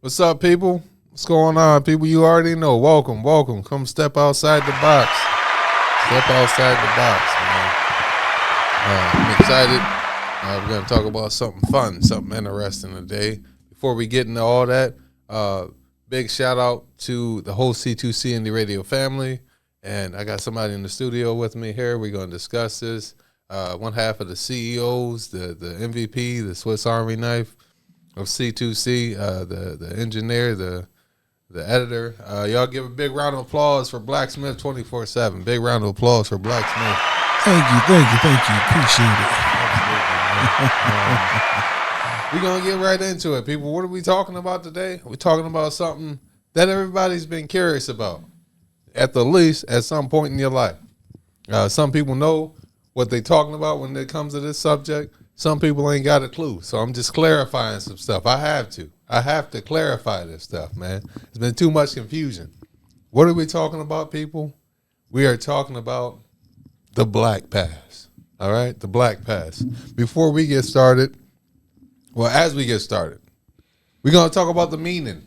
What's up, people? What's going on, people? You already know. Welcome. Come step outside the box. Step outside the box, man. I'm excited. We're going to talk about something fun, something interesting today. Before we get into all that, big shout out to the whole C2C Indie Radio family. And I got somebody in the studio with me here. We're going to discuss this. One half of the CEOs, the MVP, the Swiss Army knife of C2C, the engineer, the editor. Y'all give a big round of applause for Blacksmith 24/7. Big round of applause for Blacksmith. Thank you. Appreciate it. We're going to get right into it, people. What are we talking about today? We're talking about something that everybody's been curious about, at the least at some point in your life. Some people know what they're talking about when it comes to this subject. Some people ain't got a clue. So I'm just clarifying some stuff. I have to clarify this stuff, man. There's been too much confusion. What are we talking about, people? We are talking about the Black Pass. All right? The Black Pass. Before we get started, as we get started, we're going to talk about the meaning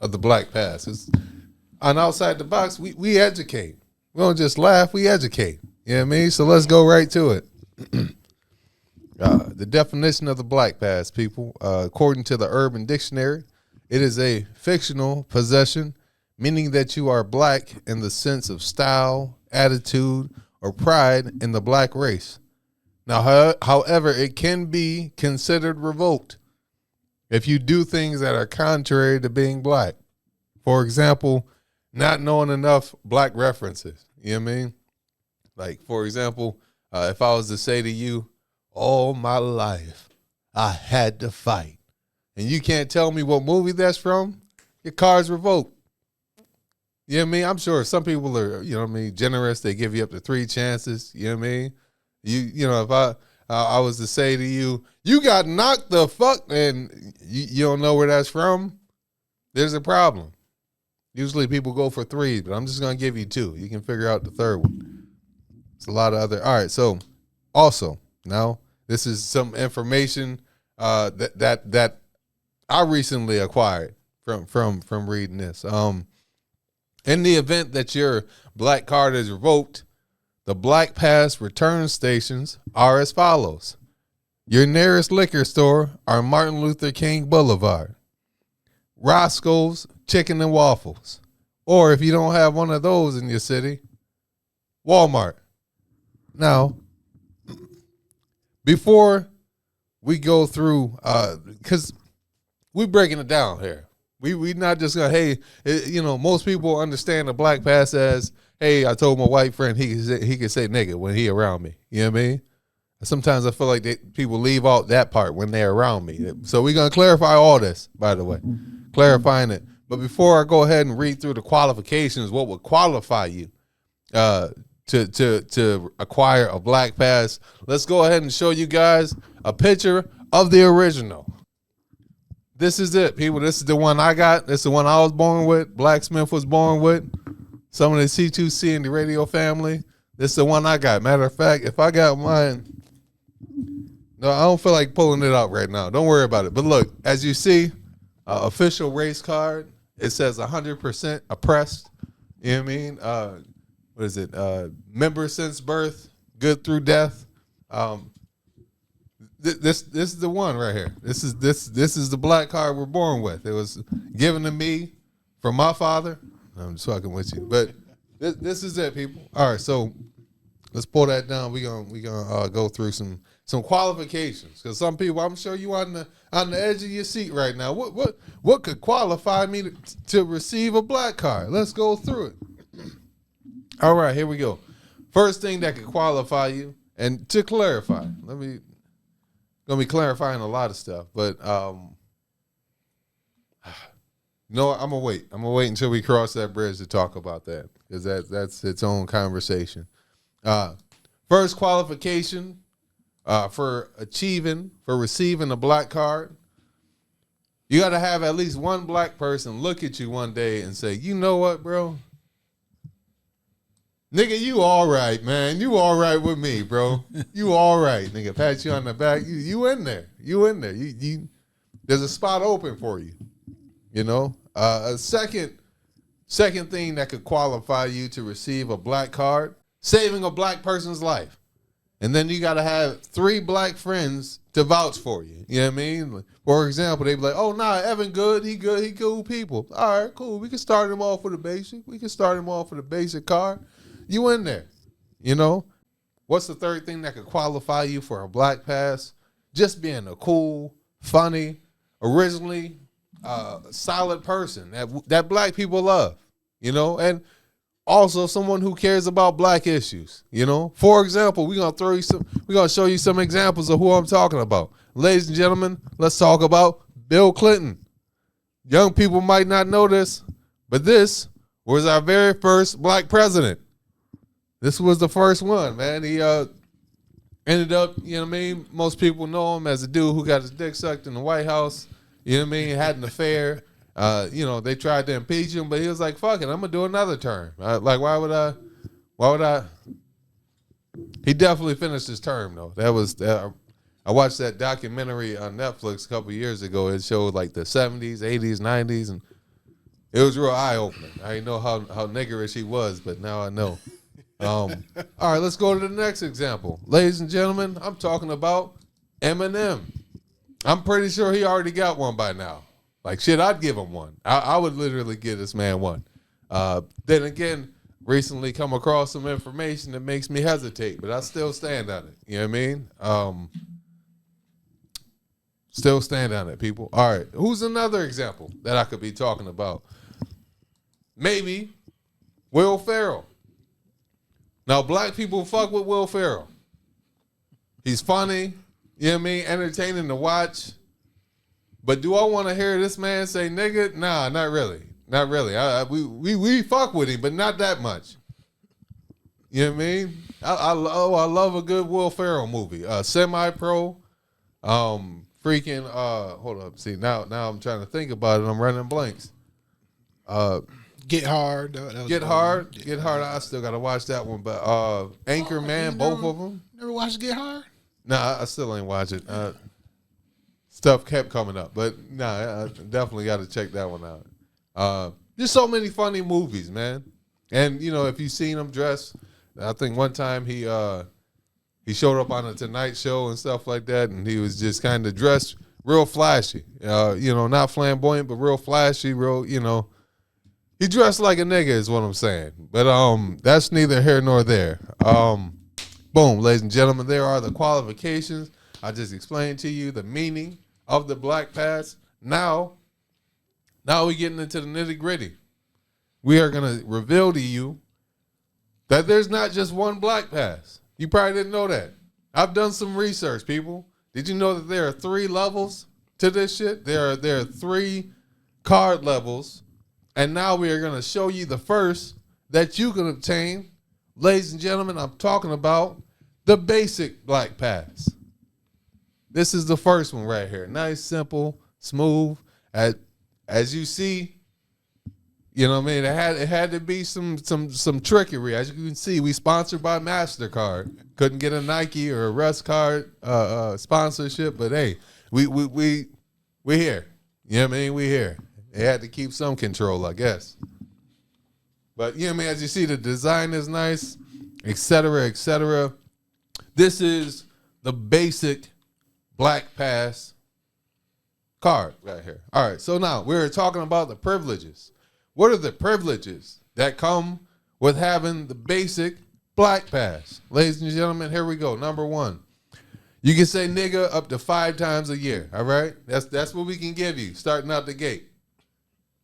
of the Black Pass. On Outside the Box, we educate. We don't just laugh, we educate. You know what I mean? So let's go right to it. The definition of the Black Pass, people, according to the Urban Dictionary, it is a fictional possession, meaning that you are black in the sense of style, attitude, or pride in the black race. Now, however, it can be considered revoked if you do things that are contrary to being black. For example, not knowing enough black references. You know what I mean? Like, for example, if I was to say to you, all my life, I had to fight, and you can't tell me what movie that's from, your card's revoked. You know what I mean? I'm sure some people are, you know what I mean, generous. They give you up to 3 chances. You know what I mean? You know, if I was to say to you, you got knocked the fuck, and you don't know where that's from, there's a problem. Usually people go for 3, but I'm just going to give you 2. You can figure out the third one. It's a lot of other. All right. So also now this is some information that I recently acquired from reading this. In the event that your black card is revoked, the Black Pass return stations are as follows. Your nearest liquor store are Martin Luther King Boulevard, Roscoe's Chicken and Waffles, or if you don't have one of those in your city, Walmart. Now, before we go through, because we're breaking it down here. We not just going, hey, most people understand the Black Pass as, hey, I told my white friend he could say nigga when he around me. You know what I mean? Sometimes I feel like people leave out that part when they're around me. So we're going to clarify all this, by the way, clarifying it. But before I go ahead and read through the qualifications, what would qualify you to acquire a Black Pass, let's go ahead and show you guys a picture of the original. This is it, people. This is the one I got. This is the one I was born with. Blacksmith was born with. Some of the C2C in the radio family. This is the one I got. Matter of fact, if I got mine, no, I don't feel like pulling it out right now. Don't worry about it. But look, as you see, official race card. It says 100% oppressed. You know what I mean? What is it? Member since birth, good through death. This is the one right here. This is the black card we're born with. It was given to me from my father. I'm just fucking with you, but this is it, people. All right, so let's pull that down. We gonna go through some qualifications, because some people, I'm sure you on the edge of your seat right now. What could qualify me to receive a black card? Let's go through it. All right, here we go. First thing that could qualify you, and to clarify, gonna be clarifying a lot of stuff, but no, I'm gonna wait. I'm gonna wait until we cross that bridge to talk about that, because that's its own conversation. First qualification for receiving a black card, you got to have at least one black person look at you one day and say, you know what, bro? Nigga, you all right, man. You all right with me, bro. You all right, nigga. Pat you on the back. You in there. You in there. You there's a spot open for you. You You know, a second thing that could qualify you to receive a black card, saving a black person's life. And then you got to have 3 black friends to vouch for you. You know what I mean? For example, they be like, oh, nah, Evan good. He good. He cool people. All right, cool. We can start him off with a basic. We can start him off with a basic card. You in there, you know? What's the third thing that could qualify you for a black pass? Just being a cool, funny, originally solid person that black people love, you know? And also someone who cares about black issues, you know? For example, we're gonna show you some examples of who I'm talking about. Ladies and gentlemen, let's talk about Bill Clinton. Young people might not know this, but this was our very first black president. This was the first one, man. He ended up, you know what I mean? Most people know him as a dude who got his dick sucked in the White House, you know what I mean? Had an affair. You know, they tried to impeach him, but he was like, fuck it, I'm going to do another term. Like, why would I? He definitely finished his term, though. That was, I watched that documentary on Netflix a couple years ago. It showed like the 70s, 80s, 90s, and it was real eye-opening. I didn't know how niggerish he was, but now I know. All right, let's go to the next example. Ladies and gentlemen, I'm talking about Eminem. I'm pretty sure he already got one by now. Like, shit, I'd give him one. I would literally give this man one. Then again, recently come across some information that makes me hesitate, but I still stand on it. You know what I mean? Still stand on it, people. All right, who's another example that I could be talking about? Maybe Will Ferrell. Now, black people fuck with Will Ferrell. He's funny, you know what I mean? Entertaining to watch. But do I want to hear this man say nigga? Nah, not really. Not really. We fuck with him, but not that much. You know what I mean? I love a good Will Ferrell movie. Semi-Pro. Hold up. See, now I'm trying to think about it. I'm running blanks. Get Hard. Get Hard. Get Hard. I still got to watch that one. But Anchorman, both of them. Never watched Get Hard? Nah, I still ain't watch it. Stuff kept coming up, but nah, I definitely got to check that one out. There's so many funny movies, man. And you know, if you've seen him dress, I think one time he showed up on the Tonight Show and stuff like that, and he was just kind of dressed real flashy. You know, not flamboyant, but real flashy, real, you know. He dressed like a nigga is what I'm saying. But that's neither here nor there. Boom, ladies and gentlemen, there are the qualifications. I just explained to you the meaning of the black pass. Now we're getting into the nitty-gritty. We are going to reveal to you that there's not just one black pass. You probably didn't know that. I've done some research, people. Did you know that there are 3 levels to this shit? There are 3 card levels. And now we are going to show you the first that you can obtain. Ladies and gentlemen, I'm talking about the basic black pass. This is the first one right here. Nice, simple, smooth. As you see, you know what I mean? It had to be some trickery. As you can see, we sponsored by MasterCard. Couldn't get a Nike or a Russ card sponsorship, but hey, we here. You know what I mean? We here. They had to keep some control, I guess. But you know what I mean? As you see, the design is nice, et cetera, et cetera. This is the basic black pass card right here. All right, so now we're talking about the privileges. What are the privileges that come with having the basic black pass? Ladies and gentlemen, here we go. Number 1, you can say nigga up to 5 times a year, all right? That's what we can give you starting out the gate.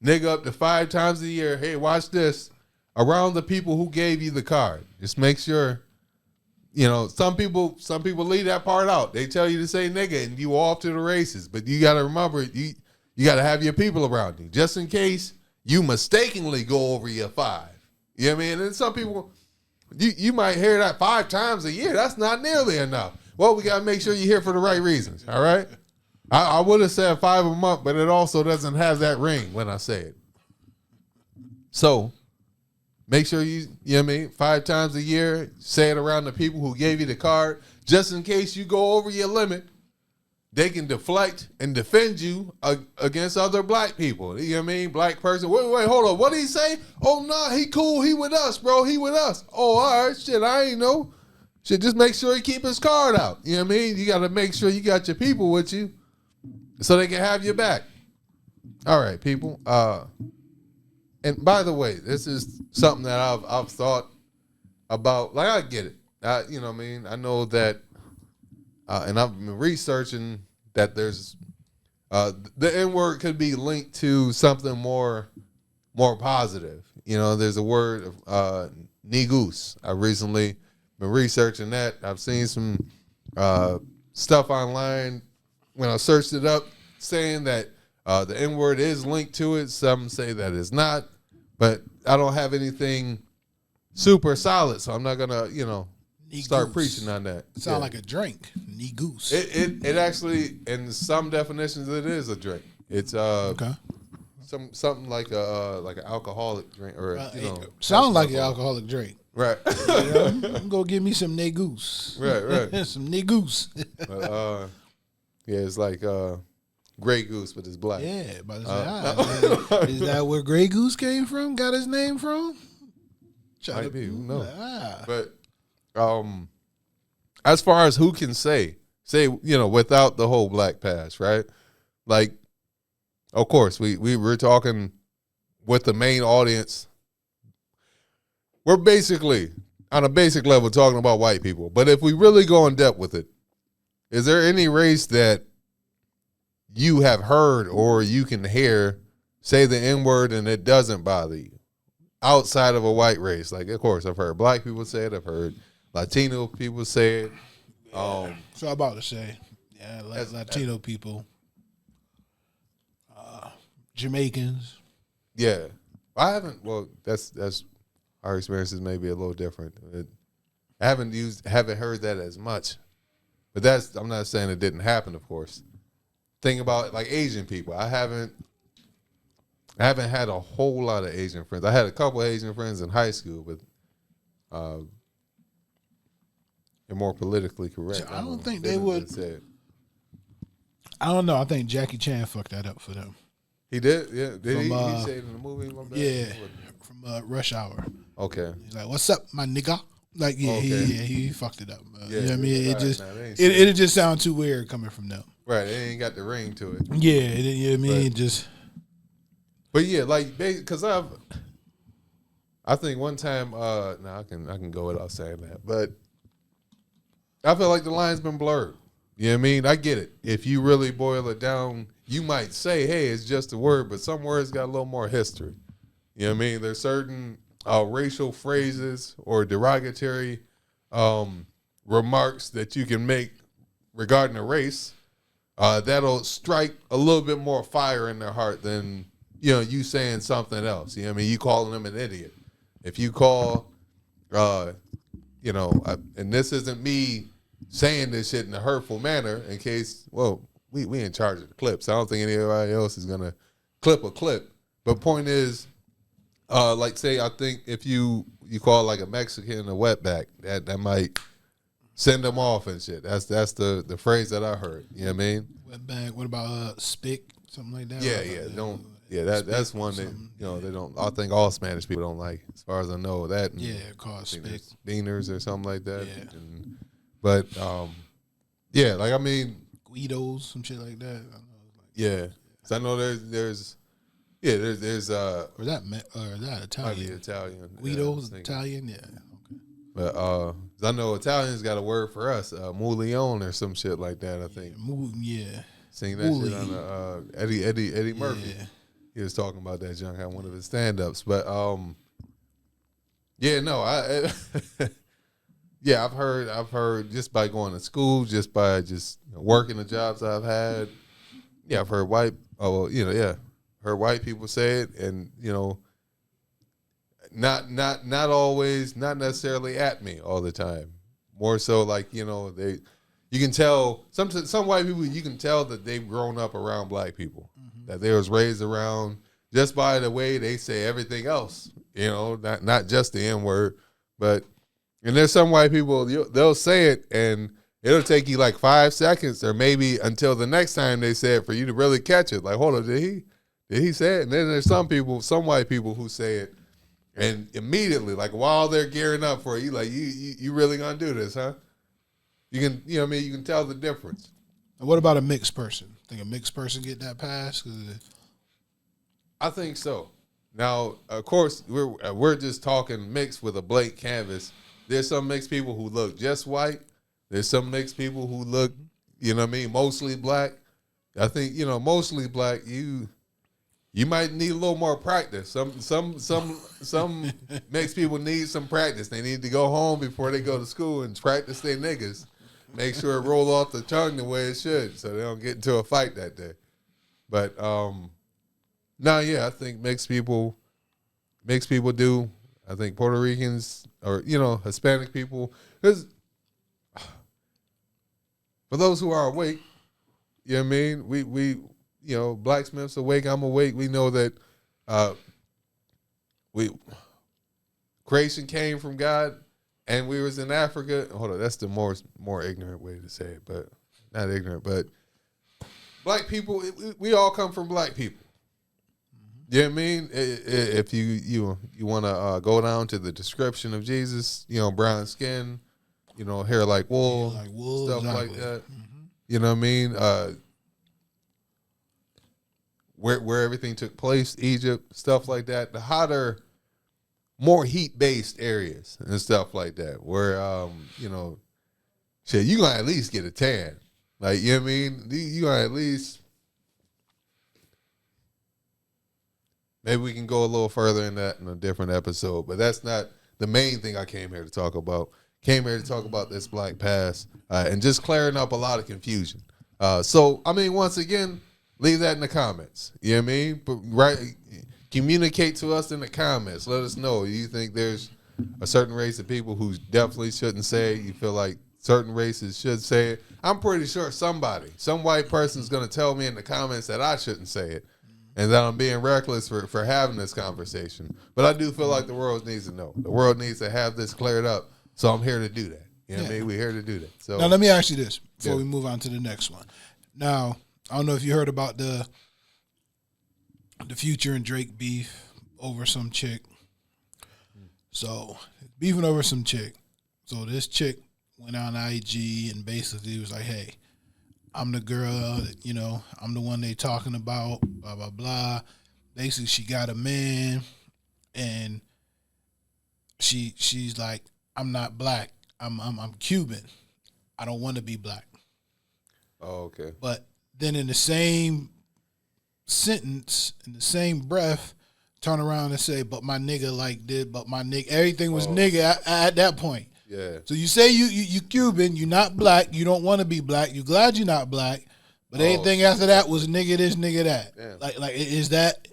Nigga up to 5 times a year. Hey, watch this. Around the people who gave you the card. Just make sure. You know, some people leave that part out. They tell you to say nigga and you off to the races. But you got to remember, you got to have your people around you. Just in case you mistakenly go over your 5. You know what I mean? And some people, you might hear that 5 times a year. That's not nearly enough. Well, we got to make sure you're here for the right reasons. All right? I would have said 5 a month, but it also doesn't have that ring when I say it. So, make sure you know what I mean, 5 times a year, say it around the people who gave you the card, just in case you go over your limit. they can deflect and defend you against other black people. You know what I mean? Black person. Wait, hold on. What did he say? Oh, nah, he cool. He with us, bro. He with us. Oh, all right. Shit, I ain't know. Shit, just make sure he keep his card out. You know what I mean? You got to make sure you got your people with you so they can have your back. All right, people. And by the way, this is something that I've thought about. Like, I get it. You know what I mean? I know that. And I've been researching that there's the N-word could be linked to something more positive. You know, there's a word of negoose. I recently been researching that. I've seen some stuff online when I searched it up saying that the N-word is linked to it. Some say that it's not, but I don't have anything super solid, so I'm not gonna, start preaching on that. Sound like a drink. Negoose. It actually, in some definitions, it is a drink. It's okay. Something like an alcoholic drink, or sound like an alcoholic drink. Right. I'm gonna give me some negoose. Right. Some negoose. But, yeah, it's like Grey Goose, but it's black. Yeah, but is that where Grey Goose came from? Got his name from? Might be. Who knows? But. As far as who can say, without the whole black past, right? Like, of course, we were talking with the main audience. We're basically, on a basic level, talking about white people. But if we really go in depth with it, is there any race that you have heard or you can hear say the N-word and it doesn't bother you? Outside of a white race. Like, of course, I've heard black people say it. I've heard Latino people say it. So I'm about to say, Latino people, Jamaicans. Yeah, I haven't. Well, that's our experiences may be a little different. I haven't heard that as much, but I'm not saying it didn't happen. Of course, think about like Asian people. I haven't had a whole lot of Asian friends. I had a couple of Asian friends in high school, but. They're more politically correct. I don't think they would. I don't know. I think Jackie Chan fucked that up for them. He did? Yeah. Did he say it in the movie? Yeah. From Rush Hour. Okay. He's like, "What's up, my nigga?" Like, yeah, okay. he fucked it up. Yeah, you know what I mean? It just sounds too weird coming from them. Right. It ain't got the ring to it. Yeah. You know what I mean? But yeah, like, because I think one time, I can go without saying that, but I feel like the line's been blurred. You know what I mean? I get it. If you really boil it down, you might say, hey, it's just a word, but some words got a little more history. You know what I mean? There's certain racial phrases or derogatory remarks that you can make regarding a race that'll strike a little bit more fire in their heart than, you saying something else. You know what I mean? You calling them an idiot. If you call, and this isn't me saying this shit in a hurtful manner in case, we in charge of the clips. I don't think anybody else is going to clip a clip. But point is, like say, I think if you call like a Mexican a wetback, that might send them off and shit. That's the phrase that I heard. You know what I mean? Wetback. What about spick? Something like that? That's one that, they don't, I think all Spanish people don't like, as far as I know that. And called spick. Beaners or something like that. Yeah. But like, I mean, Guidos, some shit like that. Yeah, because I know there's or is that Italian? Italian. Guido's Italian, yeah. Okay. But I know Italians got a word for us, Moulion or some shit like that. I think. Yeah. Sing that shit on Eddie Murphy. Yeah. He was talking about that junk on one of his stand-ups, but I've heard just by going to school, just by working the jobs I've had. Yeah, I've heard heard white people say it, and not always, not necessarily at me all the time. More so like you can tell some white people, you can tell that they've grown up around black people, that they was raised around just by the way they say everything else. Not just the N-word, but. And there's some white people, they'll say it, and it'll take you like 5 seconds or maybe until the next time they say it for you to really catch it. Like, hold on, did he say it? And then there's some white people who say it, and immediately, like while they're gearing up for it, you really gonna do this, huh? You can, you know what I mean? You can tell the difference. And what about a mixed person? Think a mixed person get that pass? I think so. Now, of course, we're just talking mixed with a blank canvas. There's some mixed people who look just white. There's some mixed people who look, you know what I mean, mostly black. I think, you know, mostly black, you might need a little more practice. Some mixed people need some practice. They need to go home before they go to school and practice their niggas. Make sure it roll off the tongue the way it should, so they don't get into a fight that day. But I think mixed people do. I think Puerto Ricans or, you know, Hispanic people. For those who are awake, you know what I mean? We you know, Blacksmith's awake, I'm awake. We know that creation came from God and we was in Africa. Hold on, that's the more ignorant way to say it, but not ignorant, but black people, we all come from black people. You know what I mean? If you want to go down to the description of Jesus, you know, brown skin, you know, hair like wool, stuff exactly. Like that. Mm-hmm. You know what I mean? Where everything took place, Egypt, stuff like that. The hotter, more heat-based areas and stuff like that, where you know, shit, you gonna at least get a tan. Like, you know what I mean? You gonna at least. Maybe we can go a little further in that in a different episode, but that's not the main thing I came here to talk about. Came here to talk about this Black Pass and just clearing up a lot of confusion. So, I mean, once again, leave that in the comments. You know what I mean? But communicate to us in the comments. Let us know. You think there's a certain race of people who definitely shouldn't say it? You feel like certain races should say it? I'm pretty sure some white person is going to tell me in the comments that I shouldn't say it. And that I'm being reckless for having this conversation. But I do feel like the world needs to know. The world needs to have this cleared up. So I'm here to do that. You know what I mean? We're here to do that. So now let me ask you this before we move on to the next one. Now, I don't know if you heard about the Future and Drake beef over some chick. So, beefing over some chick. So this chick went on IG and basically was like, hey, I'm the girl that, you know, I'm the one they talking about, blah, blah, blah. Basically, she got a man, and she's like, I'm not black. I'm Cuban. I don't want to be black. Oh, okay. But then in the same sentence, in the same breath, turn around and say, but my nigga like this, but my nigga, everything was nigga at that point. Yeah. So you say you Cuban, you're not black, you don't want to be black, you glad you're not black, but anything after that was nigga this, nigga that. Damn. Like is that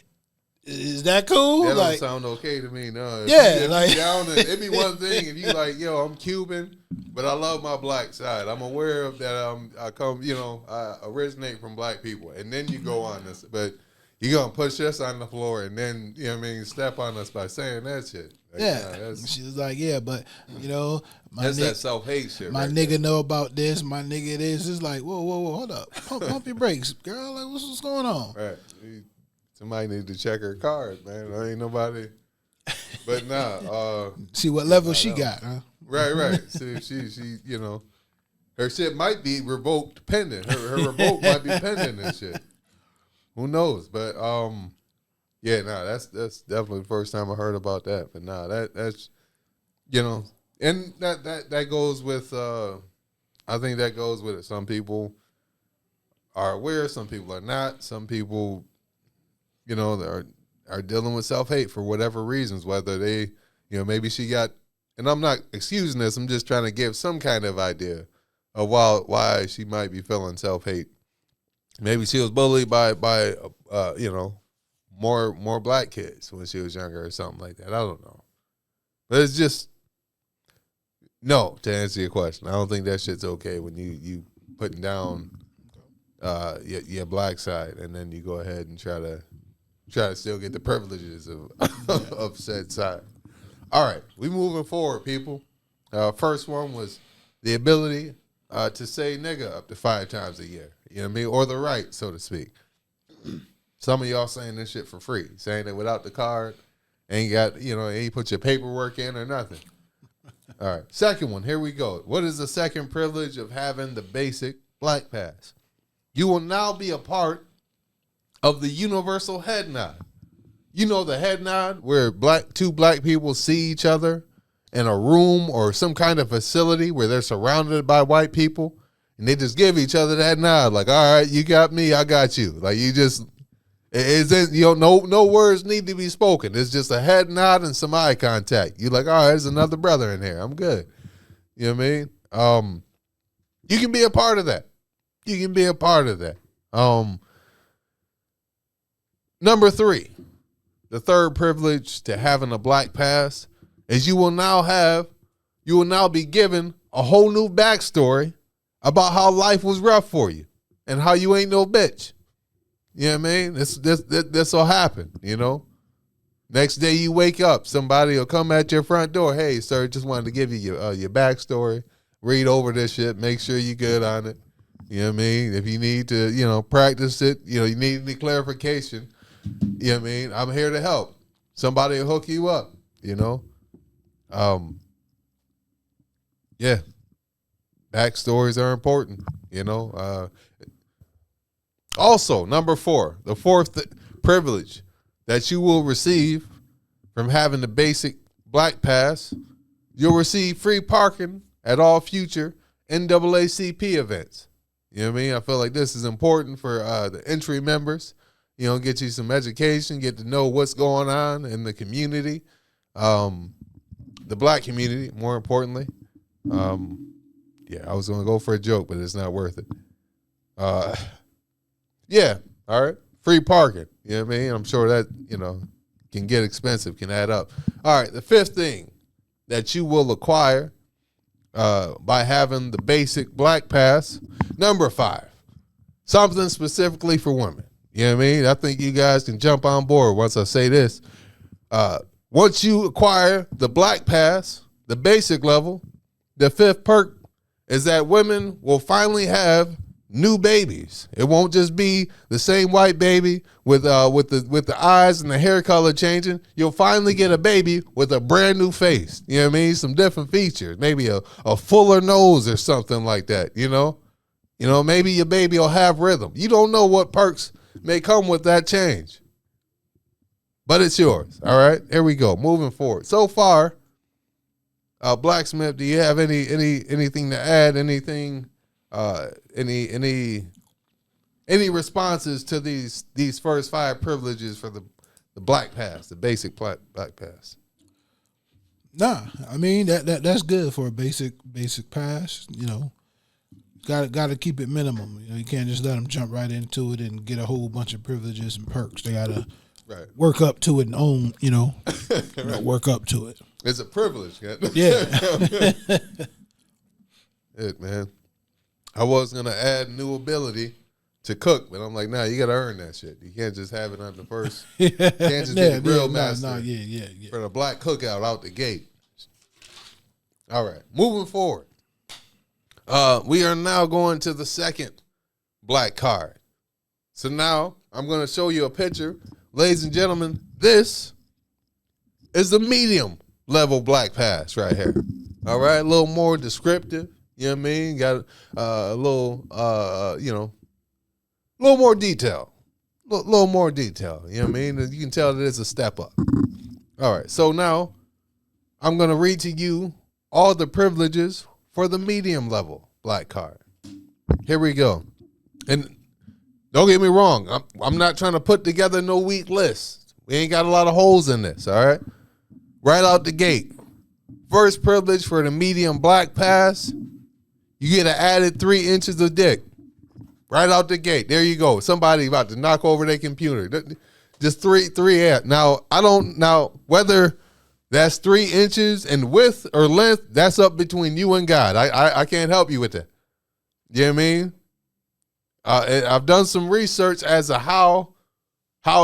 cool? That like, don't sound okay to me, no. If it'd be one thing if you like, yo, I'm Cuban, but I love my black side. I'm aware of that. I originate from black people, and then you go on this, but you're gonna push us on the floor, and then you know what I mean, step on us by saying that shit. Like, she was like, yeah, but you know, that's that self-hate shit. My nigga know about this. My nigga this. It's like, whoa, hold up, pump your brakes, girl. Like, what's going on? Right. Somebody need to check her card, man. There ain't nobody. But nah. See what level she got, huh? Right. See, she, you know, her shit might be revoked pending. Her revoke might be pending and shit. Who knows? But that's definitely the first time I heard about that. But nah, that's you know, and that goes with I think that goes with it. Some people are aware, some people are not. Some people, you know, are dealing with self-hate for whatever reasons, whether they, you know, maybe she got, and I'm not excusing this, I'm just trying to give some kind of idea of why she might be feeling self-hate. Maybe she was bullied by you know, more black kids when she was younger or something like that. I don't know. But it's just, no, to answer your question, I don't think that shit's okay when you putting down your black side and then you go ahead and try to still get the privileges of said side. All right, we moving forward, people. First one was the ability to say nigga up to 5 times a year. You know what I mean? Or the right, so to speak. Some of y'all saying this shit for free, saying it without the card, ain't got, ain't put your paperwork in or nothing. All right, second one, here we go. What is the second privilege of having the basic black pass? You will now be a part of the universal head nod. You know the head nod where two black people see each other in a room or some kind of facility where they're surrounded by white people, and they just give each other that nod, like, all right, you got me, I got you. Like, you just, no words need to be spoken. It's just a head nod and some eye contact. You're like, all right, there's another brother in here. I'm good. You know what I mean? You can be a part of that. You can be a part of that. Number 3, the third privilege to having a black pass is you will now be given a whole new backstory about how life was rough for you and how you ain't no bitch. You know what I mean? This will happen, Next day you wake up, somebody will come at your front door. Hey, sir, just wanted to give you your backstory. Read over this shit. Make sure you're good on it. You know what I mean? If you need to, practice it, you need any clarification, you know what I mean? I'm here to help. Somebody will hook you up, Yeah. Backstories are important, Also, number 4, the fourth privilege that you will receive from having the basic black pass, you'll receive free parking at all future NAACP events. You know what I mean? I feel like this is important for the entry members. Get you some education, get to know what's going on in the community, the black community, more importantly. I was going to go for a joke, but it's not worth it. Yeah, all right. Free parking. You know what I mean? I'm sure that, can get expensive, can add up. All right, the fifth thing that you will acquire by having the basic black pass, number 5, something specifically for women. You know what I mean? I think you guys can jump on board once I say this. Once you acquire the black pass, the basic level, the 5th perk is that women will finally have new babies. It won't just be the same white baby with the eyes and the hair color changing. You'll finally get a baby with a brand new face. You know what I mean? Some different features, maybe a fuller nose or something like that. Maybe your baby will have rhythm. You don't know what perks may come with that change, but it's yours. All right, here we go. Moving forward. So far, Blacksmith, do you have anything to add? Anything? Any responses to these first 5 privileges for the black pass, the basic black pass? Nah, I mean that's good for a basic pass. Got to keep it minimum. You can't just let them jump right into it and get a whole bunch of privileges and perks. They got to work up to it and own. Work up to it. It's a privilege. Yeah. It, man. I was gonna add new ability to cook, but I'm like, nah, you gotta earn that shit. You can't just have it on the first. You can't just be the grill master for the black cookout out the gate. All right, moving forward. We are now going to the second black card. So now I'm going to show you a picture. Ladies and gentlemen, this is the medium level black pass right here. All right, a little more descriptive. You know what I mean? Got a little, a little more detail. A little more detail. You know what I mean? You can tell that it's a step up. All right, so now I'm going to read to you all the privileges for the medium level black card. Here we go. And don't get me wrong, I'm not trying to put together no weak list. We ain't got a lot of holes in this, all right? Right out the gate. First privilege for the medium black pass, you get an added 3 inches of dick. Right out the gate. There you go. Somebody about to knock over their computer. Just three. Now, whether that's 3 inches in width or length, that's up between you and God. I can't help you with that. You know what I mean? I've done some research as to how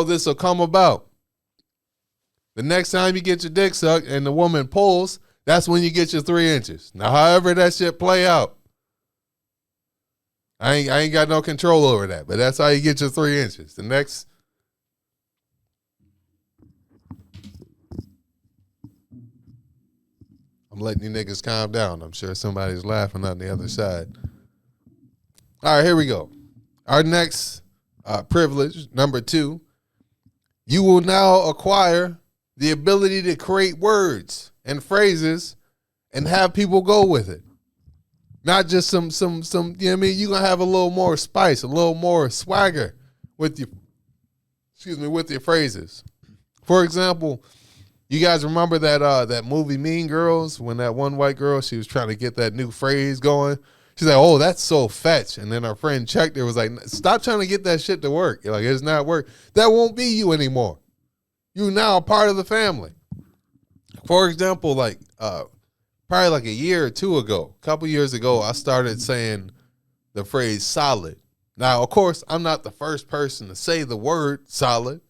this will come about. The next time you get your dick sucked and the woman pulls, that's when you get your 3 inches. Now, however that shit play out, I ain't got no control over that, but that's how you get your 3 inches. The next, I'm letting you niggas calm down. I'm sure somebody's laughing on the other side. All right, here we go. Our next privilege, number 2, you will now acquire the ability to create words and phrases and have people go with it. Not just some, you know what I mean? You're going to have a little more spice, a little more swagger with your, with your phrases. For example, you guys remember that movie Mean Girls, when that one white girl, she was trying to get that new phrase going? She's like, oh, that's so fetch. And then our friend checked her, was like, stop trying to get that shit to work. You're like, it's not work. That won't be you anymore. You're now a part of the family. For example, like probably like a year or two ago, a couple years ago, I started saying the phrase solid. Now, of course, I'm not the first person to say the word solid.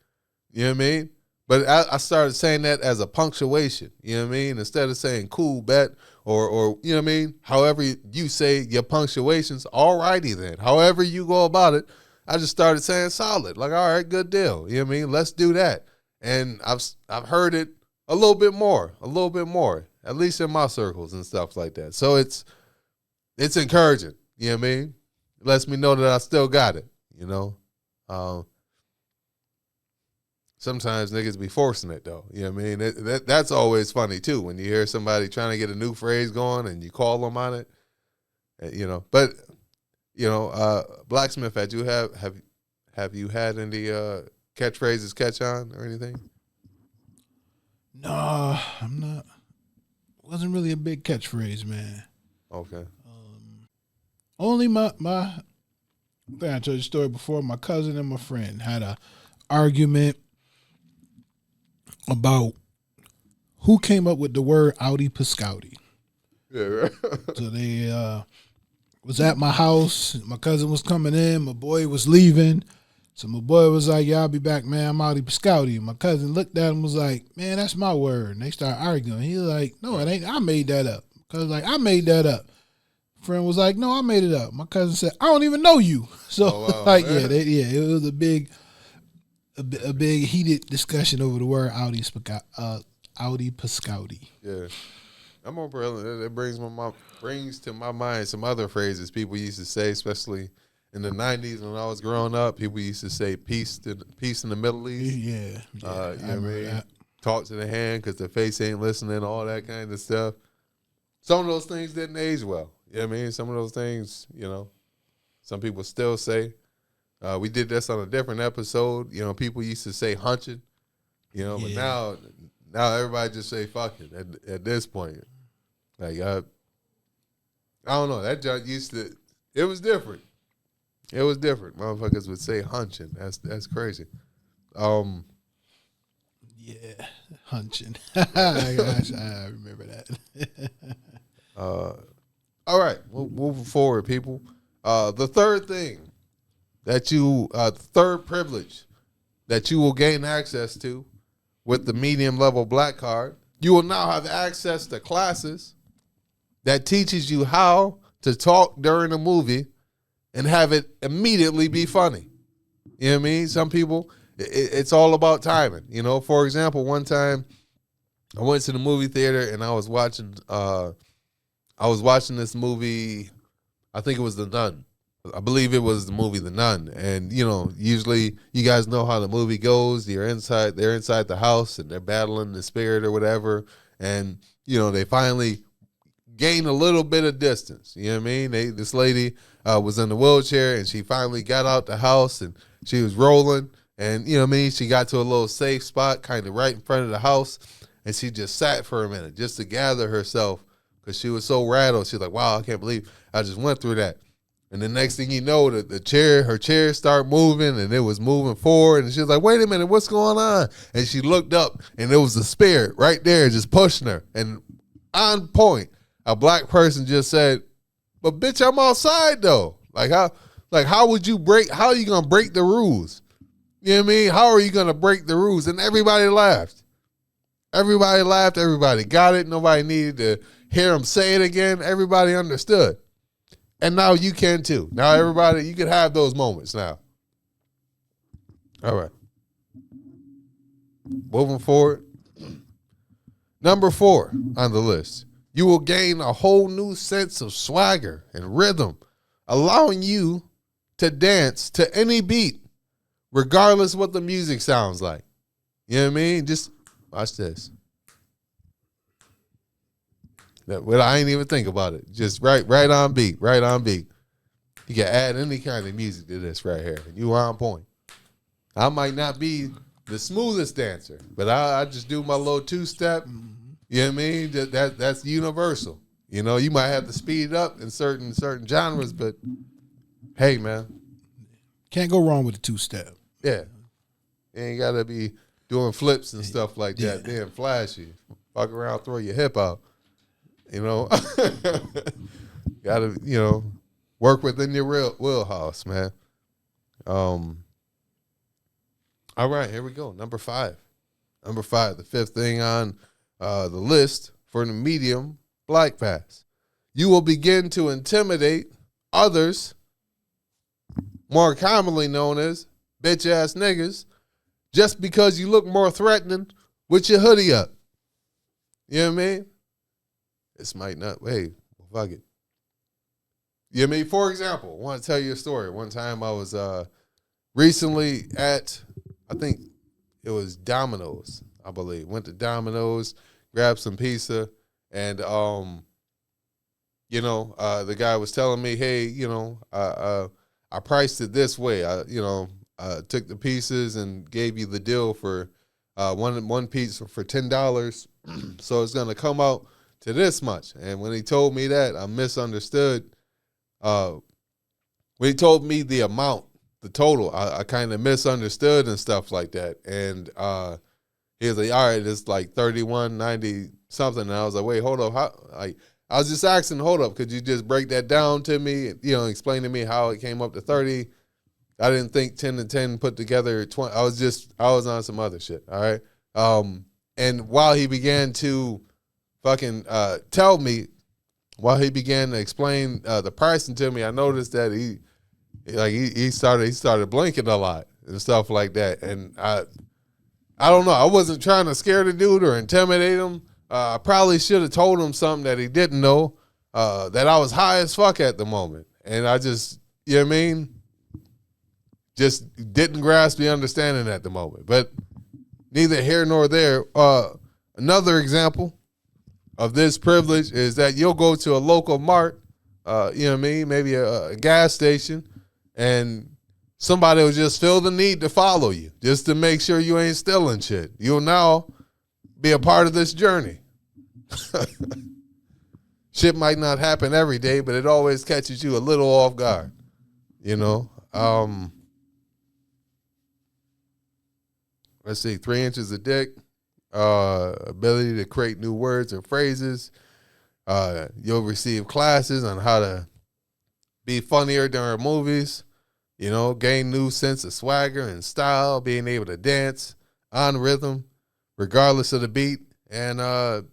You know what I mean? But I started saying that as a punctuation. You know what I mean? Instead of saying cool, bet, or you know what I mean? However you say your punctuations, all righty then. However you go about it, I just started saying solid. Like, all right, good deal. You know what I mean? Let's do that. And I've heard it a little bit more, at least in my circles and stuff like that. So it's encouraging. You know what I mean? It lets me know that I still got it, you know? Sometimes niggas be forcing it though. You know what I mean? That's always funny too, when you hear somebody trying to get a new phrase going and you call them on it. You know, but you know, Blacksmith, have you had any catchphrases catch on or anything? No, I'm not. Wasn't really a big catchphrase, man. Okay. Only my I think I told you the story before. My cousin and my friend had a argument about who came up with the word Audi Piscouty. Yeah, right. So they was at my house. My cousin was coming in. My boy was leaving. So my boy was like, yeah, I'll be back, man. I'm Audi Piscouty. My cousin looked at him and was like, man, that's my word. And they started arguing. He was like, no, it ain't. I made that up. Cousin was like, I made that up. Friend was like, no, I made it up. My cousin said, I don't even know you. So wow, like, man. it was a big heated discussion over the word Audi Piscouty. Yeah. I'm over it brings to my mind some other phrases people used to say, especially in the 90s when I was growing up. People used to say peace in the Middle East. Yeah. You know what I mean? That. Talk to the hand because the face ain't listening, all that kind of stuff. Some of those things didn't age well. You know what I mean? Some of those things, you know, some people still say. We did this on a different episode. You know, people used to say hunching, you know, but now everybody just say fuck it at this point. Like, I don't know. That joke it was different. It was different. Motherfuckers would say hunching. That's crazy. Yeah, hunching. I remember that. All right, moving forward, people. The third thing third privilege that you will gain access to with the medium level black card, you will now have access to classes that teaches you how to talk during a movie and have it immediately be funny. You know what I mean? Some people, it's all about timing. You know, for example, one time I went to the movie theater and I was watching this movie. I think it was The Nun. I believe it was the movie The Nun. And, you know, usually you guys know how the movie goes. They're inside the house and they're battling the spirit or whatever. And, you know, they finally gain a little bit of distance. You know what I mean? This lady was in the wheelchair and she finally got out the house and she was rolling. And, you know what I mean? She got to a little safe spot kind of right in front of the house. And she just sat for a minute just to gather herself because she was so rattled. She's like, wow, I can't believe I just went through that. And the next thing you know, her chair started moving and it was moving forward. And she was like, wait a minute, what's going on? And she looked up and there was a spirit right there just pushing her. And on point, a black person just said, but bitch, I'm outside though. How are you going to break the rules? You know what I mean? How are you going to break the rules? And everybody laughed. Everybody laughed. Everybody got it. Nobody needed to hear him say it again. Everybody understood. And now you can too. Now everybody, you can have those moments now. All right. Moving forward. Number 4 on the list. You will gain a whole new sense of swagger and rhythm, allowing you to dance to any beat, regardless what the music sounds like. You know what I mean? Just watch this. Well, I ain't even think about it. Just right on beat, right on beat. You can add any kind of music to this right here. You are on point. I might not be the smoothest dancer, but I just do my little 2-step. You know what I mean? That's universal. You know, you might have to speed it up in certain genres, but hey, man. Can't go wrong with a 2-step. Yeah. You ain't got to be doing flips and stuff like that, being flashy. Fuck around, throw your hip out. You know? Got to, you know, work within your real wheelhouse, man. All right, here we go. Number 5. Number 5, the 5th thing on the list for the medium black pass. You will begin to intimidate others, more commonly known as bitch ass niggas, just because you look more threatening with your hoodie up. You know what I mean? This might not, hey, fuck it. You know what I mean? For example, I want to tell you a story. One time I was recently at, I think it was Domino's, I believe. Went to Domino's, grabbed some pizza, and you know, the guy was telling me, hey, you know, I priced it this way. I took the pieces and gave you the deal for one piece for $10. So it's gonna come out to this much. And when he told me that, I misunderstood. When he told me the amount, the total, I kind of misunderstood and stuff like that. And he was like, all right, it's like $31.90 something. And I was like, wait, hold up. I was just asking, hold up, could you just break that down to me? You know, explain to me how it came up to 30. I didn't think 10 and 10 put together 20. I was on some other shit. All right. And while he began to fucking tell me, while he began to explain the pricing to me, I noticed that he started blinking a lot and stuff like that. And I don't know. I wasn't trying to scare the dude or intimidate him. I probably should have told him something that he didn't know, that I was high as fuck at the moment. And I just, you know what I mean? Just didn't grasp the understanding at the moment. But neither here nor there. Another example of this privilege is that you'll go to a local mart, you know what I mean, maybe a gas station, and somebody will just feel the need to follow you just to make sure you ain't stealing shit. You'll now be a part of this journey. Shit might not happen every day, but it always catches you a little off guard, you know. Let's see, 3 inches of dick, ability to create new words and phrases. You'll receive classes on how to be funnier during movies, you know, gain new sense of swagger and style, being able to dance on rhythm, regardless of the beat, and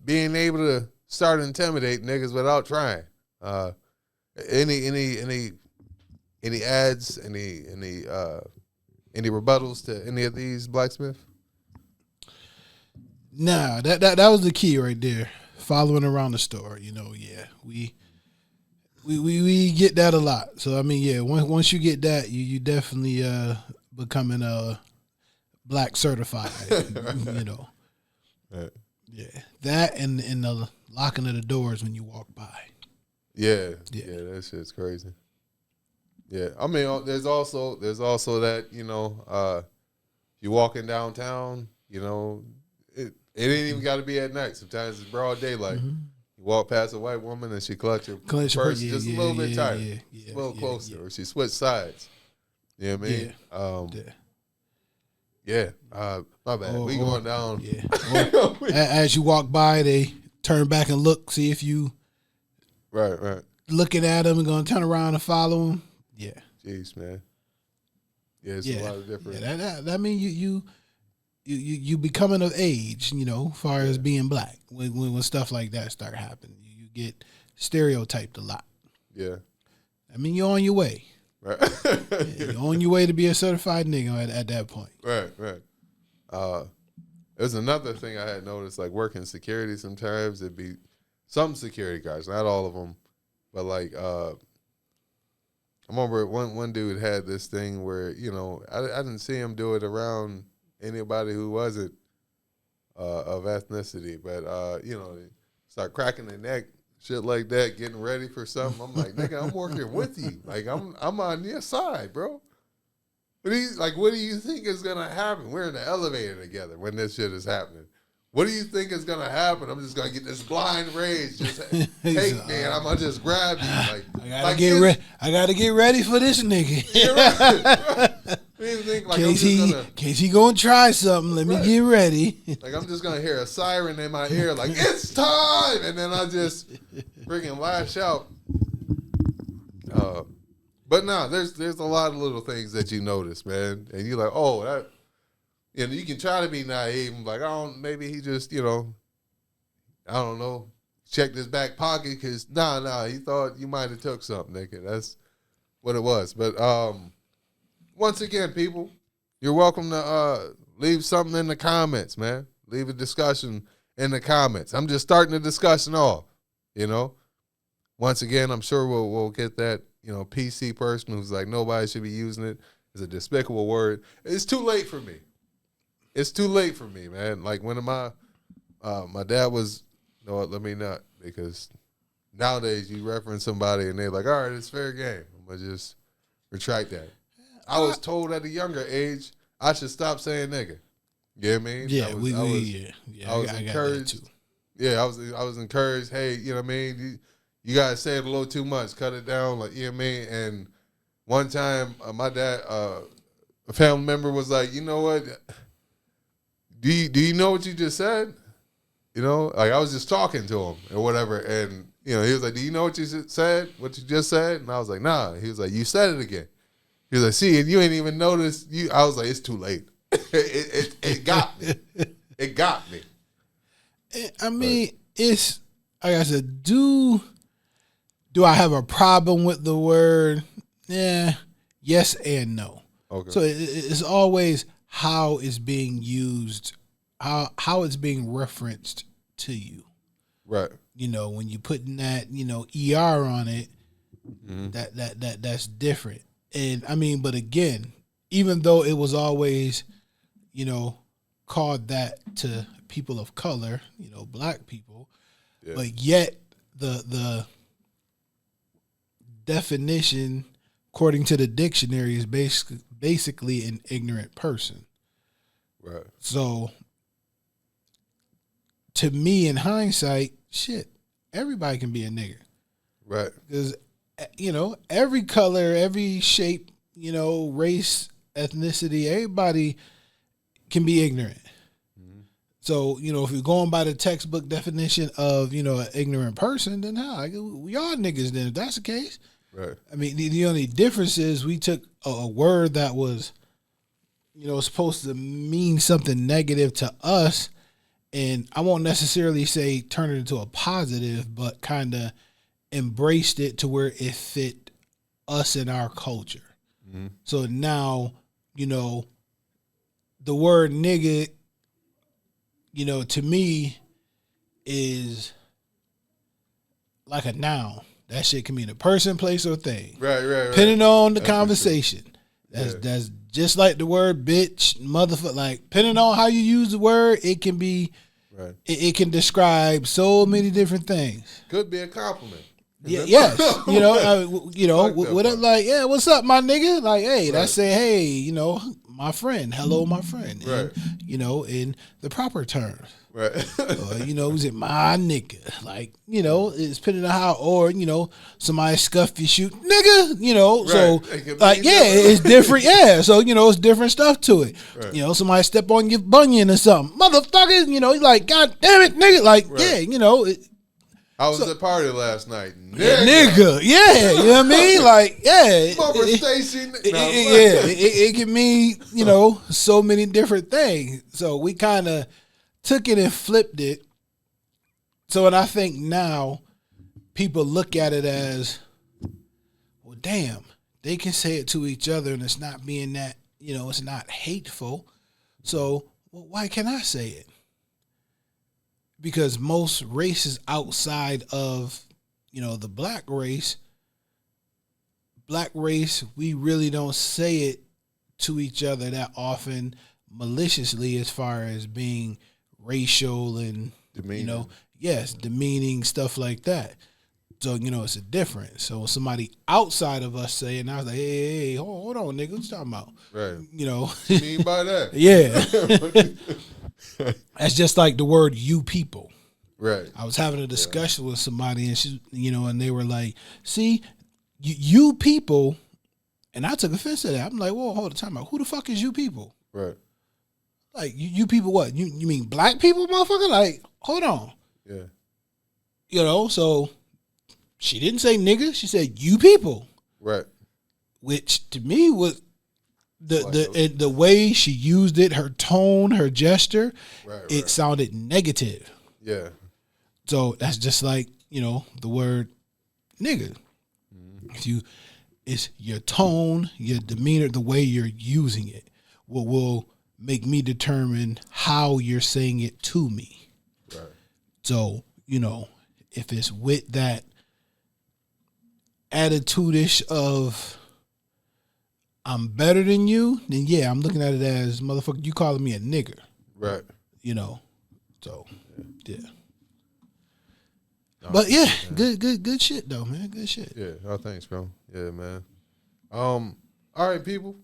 being able to start intimidating niggas without trying. Any ads, any rebuttals to any of these, Blacksmith? Nah, that was the key right there. Following around the store, you know, yeah. We get that a lot. So I mean, yeah, once you get that, you definitely becoming a black certified, you know. Right. Yeah. That and the locking of the doors when you walk by. Yeah, that shit's crazy. Yeah, I mean, there's also that, you know, you walking downtown, you know, it ain't even got to be at night. Sometimes it's broad daylight. Mm-hmm. You walk past a white woman and she clutch your purse just a little bit tighter, a little closer, or she switch sides. You know what I mean? Yeah. My bad. We going down. Yeah. As you walk by, they turn back and look, see if you right looking at them and gonna turn around and follow them. Yeah. Jeez, man. Yeah, it's a lot of different. Yeah, that means you becoming of age, you know, as far as being black. When stuff like that start happening, you get stereotyped a lot. Yeah. I mean, you're on your way. Right. You're on your way to be a certified nigga at that point. Right. There's another thing I had noticed, like working security sometimes, it'd be some security guards, not all of them, but like, I remember one dude had this thing where, you know, I didn't see him do it around anybody who wasn't of ethnicity, but, you know, start cracking their neck, shit like that, getting ready for something. I'm like, nigga, I'm working with you. Like, I'm on your side, bro. What do you think is gonna happen? We're in the elevator together when this shit is happening. What do you think is gonna happen? I'm just gonna get this blind rage, just take me, and I'm gonna just grab you. Like, I gotta get ready for this nigga. Right. You think, like, case he gonna try something. Let me get ready. Like, I'm just gonna hear a siren in my ear, like it's time, and then I just freaking lash out. But no, there's a lot of little things that you notice, man, and you're like, oh, that, you know, you can try to be naive, like, maybe he just, you know, I don't know, checked his back pocket because he thought you might have took something, nigga. That's what it was. But once again, people, you're welcome to leave something in the comments, man. Leave a discussion in the comments. I'm just starting the discussion off, you know. Once again, I'm sure we'll get that, you know, PC person who's like, nobody should be using it. It's a despicable word. It's too late for me. It's too late for me, man. Like when my dad was, no, let me not, because nowadays you reference somebody and they're like, all right, it's fair game. I'm going to just retract that. I was told at a younger age I should stop saying nigga. You know what I mean? Yeah, I was encouraged. Yeah, I was encouraged. Hey, you know what I mean? You guys say it a little too much. Cut it down, like, you know what I mean? And one time, my dad, a family member was like, you know what? Do you know what you just said? You know, like I was just talking to him or whatever, and you know, he was like, do you know what you said? What you just said? And I was like, nah. He was like, you said it again. He was like, see, and you ain't even noticed. I was like, it's too late. It got me. It got me. I mean, it's like I said, do I have a problem with the word? Yeah, yes and no. Okay. So it's always how it's being used, how it's being referenced to you. Right. You know, when you putting that, you know, ER on it, that's different. And I mean, but again, even though it was always, you know, called that to people of color, you know, black people, but yet the definition, according to the dictionary, is basically an ignorant person. Right. So, to me, in hindsight, shit, everybody can be a nigger. Right. Because, you know, every color, every shape, you know, race, ethnicity, everybody can be ignorant. Mm-hmm. So, you know, if you're going by the textbook definition of, you know, an ignorant person, then we are niggas then, if that's the case. Right. I mean, the only difference is we took a word that was, you know, supposed to mean something negative to us, and I won't necessarily say turn it into a positive, but kind of embraced it to where it fit us and our culture. Mm-hmm. So now, you know, the word nigga, you know, to me is like a noun. That shit can mean a person, place, or thing. Right. Depending on the conversation. That's just like the word bitch, motherfucker. Like, depending on how you use the word, it can be, it can describe so many different things. Could be a compliment. Yeah, yes. You know, what like, yeah, what's up, my nigga? Like, hey, that's say, hey, you know, my friend, hello, my friend. Right. And, you know, in the proper terms. Right. You know, is it my nigga? Like, you know, it's depending on how, or, you know, somebody scuff your shoe, nigga, you know, right. So, like, yeah, it's different, yeah, so, you know, it's different stuff to it. Right. You know, somebody step on your bunion or something, motherfucker, you know, like, God damn it, nigga, like, yeah, you know. I was at a party last night. Nigga, yeah, you know what I mean? Like, yeah. It can mean, you know, so many different things. So we kind of took it and flipped it. So, and I think now people look at it as, well, damn, they can say it to each other and it's not being that, it's not hateful. So why can't I say it? Because most races outside of, the black race, we really don't say it to each other that often maliciously as far as being racial and, Demeaning. demeaning, stuff like that. So, it's a difference. So somebody outside of us saying, I was like, hey, hold on, nigga, what you talking about? Right. What you mean by that? Yeah. That's just like the word "you people." Right. I was having a discussion with somebody, and she, and they were like, "See, you people," and I took offense to that. I'm like, "Whoa, hold the time out. Who the fuck is you people?" Right. Like, you people what? You mean black people, motherfucker? Like, hold on. Yeah. So she didn't say nigga. She said you people. Right. Which to me was the way she used it, her tone, her gesture, it sounded negative. Yeah. So that's just like, the word nigga. Mm-hmm. It's your tone, your demeanor, the way you're using it will make me determine how you're saying it to me. Right. So, if it's with that attitude-ish of I'm better than you, then yeah, I'm looking at it as motherfucker, you calling me a nigger. Right. So yeah. But yeah, good shit though, man. Good shit. Yeah. Oh, thanks, bro. Yeah, man. All right, people.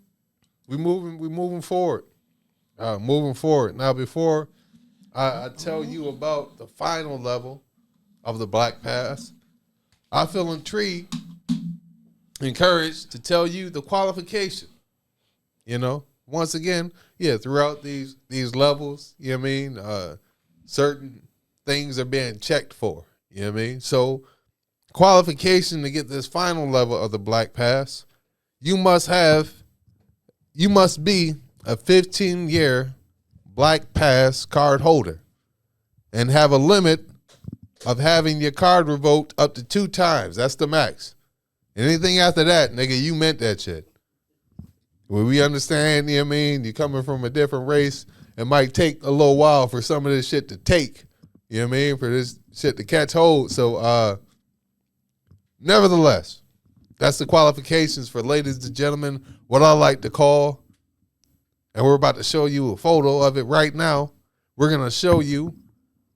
We moving forward. Moving forward. Now, before I tell you about the final level of the Black Pass, I feel encouraged to tell you the qualification. Once again, throughout these levels, certain things are being checked for. You know what I mean? So, qualification to get this final level of the Black Pass, you must be a 15-year Black Pass card holder and have a limit of having your card revoked up to 2 times. That's the max. Anything after that, nigga, you meant that shit. Well, we understand, you're coming from a different race. It might take a little while for some of this shit to take. For this shit to catch hold. So, nevertheless, that's the qualifications for, ladies and gentlemen, what I like to call, and we're about to show you a photo of it right now. We're going to show you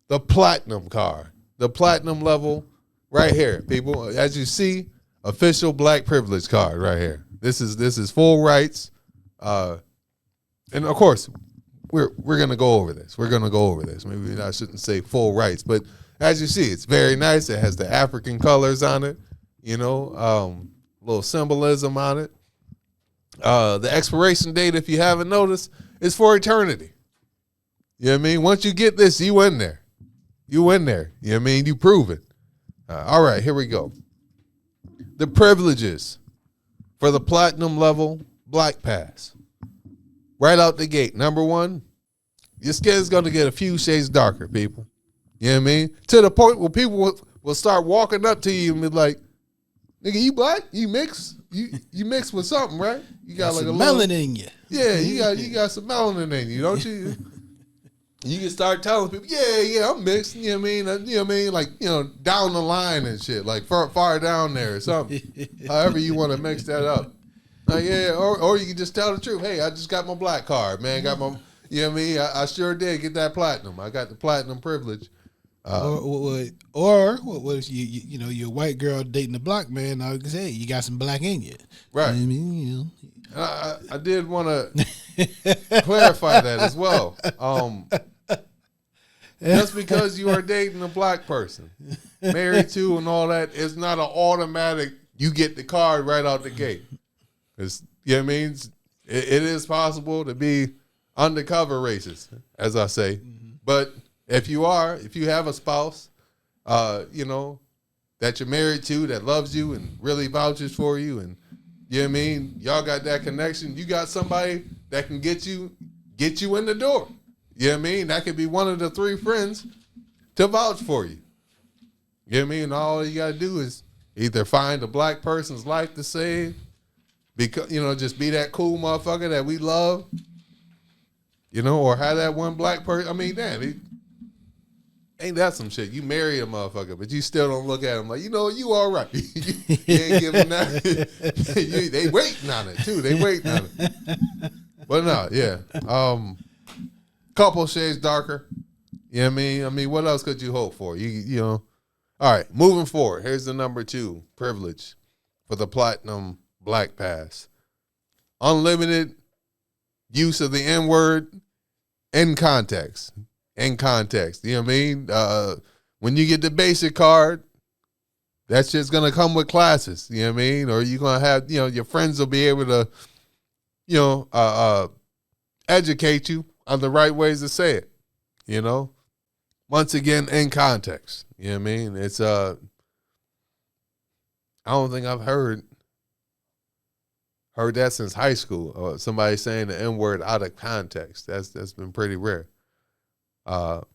the platinum card, the platinum level right here, people. As you see, official black privilege card right here. This is full rights. And of course, we're gonna go over this. Maybe I shouldn't say full rights, but as you see, it's very nice. It has the African colors on it, little symbolism on it. The expiration date, if you haven't noticed, is for eternity. You know what I mean? Once you get this, you in there. You in there. You know what I mean? You prove it. All right, here we go. The privileges for the platinum level Black Pass. Right out the gate. Number 1, your skin's going to get a few shades darker, people. You know what I mean? To the point where people will start walking up to you and be like, nigga, you black? You mix? You mix with something, right? You got like some a melanin in you. Yeah, you got some melanin in you, don't you? You can start telling people, yeah, I'm mixed. You know what I mean? Like, down the line and shit, like far down there or something. However you want to mix that up. Or you can just tell the truth. Hey, I just got my black card, man. Got my, you know what I mean? I sure did get that platinum. I got the platinum privilege. Or what if you're a white girl dating a black man? I would say you got some black in you, right? I mean, I did want to clarify that as well. Just because you are dating a black person, married to, and all that, it's not an automatic. You get the card right out the gate. Because you know what I mean. It is possible to be undercover racist, as I say, but. If you have a spouse, that you're married to that loves you and really vouches for you, and you know what I mean, y'all got that connection. You got somebody that can get you in the door. You know what I mean? That could be one of the 3 friends to vouch for you. You know what I mean? All you gotta do is Either find a black person's life to save, because just be that cool motherfucker that we love, or have that one black person. I mean, damn, ain't that some shit? You marry a motherfucker, but you still don't look at him like, you all right. You ain't giving that. They waiting on it too. They waiting on it. But no, yeah. Couple shades darker. You know what I mean? I mean, what else could you hope for? All right, moving forward. Here's the number 2 privilege for the Platinum Black Pass. Unlimited use of the N-word in context. In context. You know what I mean? When you get the basic card, that shit's going to come with classes. You know what I mean? Or you're going to have, your friends will be able to, educate you on the right ways to say it. Once again, in context. You know what I mean? It's, I don't think I've heard that since high school. Somebody saying the N-word out of context. That's been pretty rare. But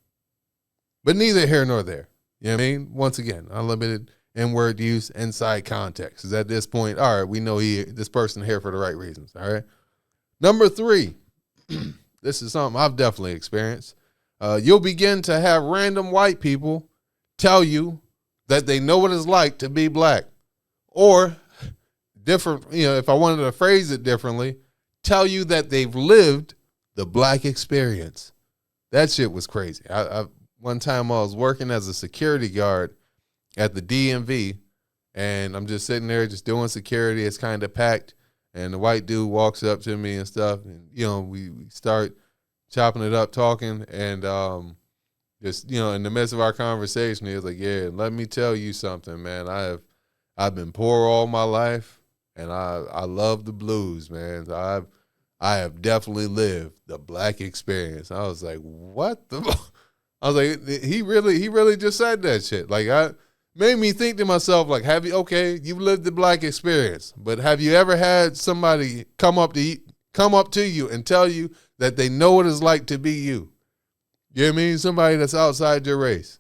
neither here nor there. You know what I mean? Once again, unlimited N-word use inside context. Is at this point, all right, we know this person here for the right reasons. All right. Number 3. This is something I've definitely experienced. You'll begin to have random white people tell you that they know what it's like to be black. Or different, if I wanted to phrase it differently, tell you that they've lived the black experience. That shit was crazy. One time I was working as a security guard at the DMV, and I'm just sitting there just doing security. It's kind of packed, and the white dude walks up to me and stuff, and we start chopping it up, talking, and just in the midst of our conversation, he was like, "Yeah, let me tell you something, man. I've been poor all my life, and I love the blues, man. I have definitely lived the black experience." I was like, "What the?" I was like, "He really just said that shit." Like, made me think to myself, like, you've lived the black experience, but have you ever had somebody come up to you and tell you that they know what it's like to be you? You know what I mean? Somebody that's outside your race.